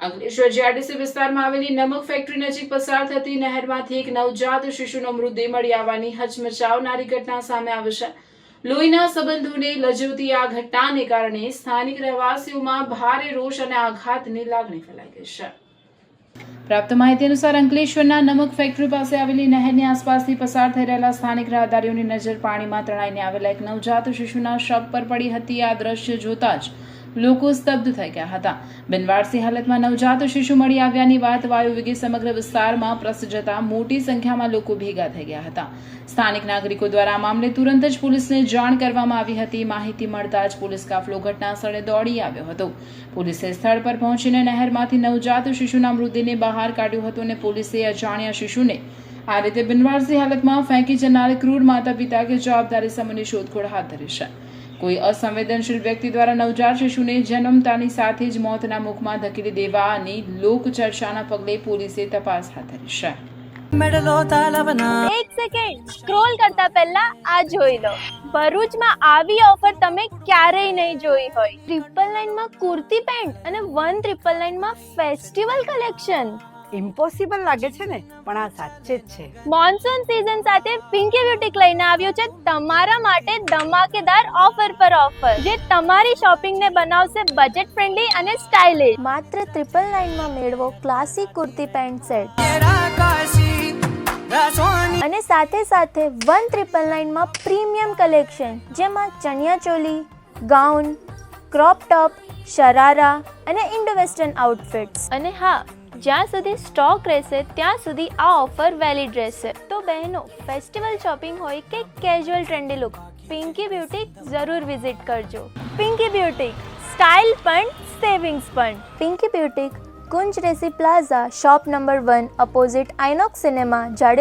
Ankleshwar GIDC વિસ્તારમાં આવેલી નમક ફેક્ટરી નજીક પસાર થતી નહેરમાંથી એક નવજાત શિશુનો મૃતદેહ મળી આવવાની હચમચાવનારી ઘટના સામે આવી છે. લોહીના સંબંધોને લજવતી આ ઘટનાને કારણે સ્થાનિક રહેવાસીઓમાં ભારે રોષ અને આઘાતની લાગણી ફેલાઈ ગઈ છે. પ્રાપ્ત માહિતી અનુસાર અંકલેશ્વરના નમક ફેક્ટરી પાસે આવેલી નહેરની આસપાસથી પસાર થઈ રહેલા સ્થાનિક રાહદારીઓની નજર પાણીમાં તણાઈને આવેલા એક નવજાત શિશુના શવ પર પડી હતી. આ દ્રશ્ય જોતા જ લોકો સ્તબ્ધ થઈ ગયા હતા. બિનવારસી હાલતમાં નવજાત શિશુ મળી આવ્યાની વાત વાયુ વેગે સમગ્ર વિસ્તારમાં પ્રસરી જતા મોટી સંખ્યામાં લોકો ભેગા થઈ ગયા હતા. સ્થાનિક નાગરિકો દ્વારા આ મામલે તુરંત જ પોલીસને જાણ કરવામાં આવી હતી. માહિતી મળતા જ પોલીસ કાફલો ઘટના સ્થળે દોડી આવ્યો હતો. પોલીસે સ્થળ પર પહોંચીને નહેરમાંથી નવજાત શિશુના મૃતદેહને બહાર કાઢ્યો હતો અને પોલીસે અજાણ્યા શિશુને આ રીતે બિનવારસી હાલતમાં ફેંકી જનાર ક્રૂર માતા પિતા કે જવાબદારી સામેની શોધખોળ હાથ ધરી છે. કોઈ અસંવેદનશીલ વ્યક્તિ દ્વારા નવજાત શિશુને જન્મતાની સાથે જ મોતના મુખમાં ધકેલી દેવાની લોકચર્ચાના પગલે પોલીસે તપાસ હાથ ધરી છે. એક સેકન્ડ સ્ક્રોલ કરતા પહેલા આ જોઈ લો. ભરૂચમાં આવી ઓફર તમે ક્યારેય નહીં જોઈ હોય. 999 માં કુર્તી પેન્ટ અને 1999 માં ફેસ્ટિવલ કલેક્શન. ઇમ્પોસિબલ લાગે છે ને, પણ આ સાચે જ છે. મોન્સૂન સીઝન સાથે પિંકી બ્યુટીક લઈને આવ્યું છે તમારા માટે ધમાકેદાર ઓફર પર ઓફર, જે તમારી શોપિંગને બનાવશે બજેટ ફ્રેન્ડલી અને સ્ટાઇલિશ. માત્ર 999 માં મેળવો ક્લાસિક કુર્તી પેન્ટ સેટ અને સાથે સાથે 1999 માં પ્રીમિયમ કલેક્શન, જેમાં chaniya choli, gown, crop top, sharara અને ઇન્ડો વેસ્ટર્ન આઉટફિટ્સ. અને હા, જ્યાં સુધી સ્ટોક રહેશે ત્યાં સુધી આ ઓફર વેલિડ રહેશે. તો બહેનો, ફેસ્ટિવલ શોપિંગ હોય કે casual trendy look, Pinky boutique જરૂર વિઝિટ કરજો. પિંકી બ્યુટીક, સ્ટાઇલ પણ સેવિંગ્સ પણ. પિંકી બ્યુટીક, કુંજ રેસી plaza, shop number 1, opposite Inox cinema, Jadeja.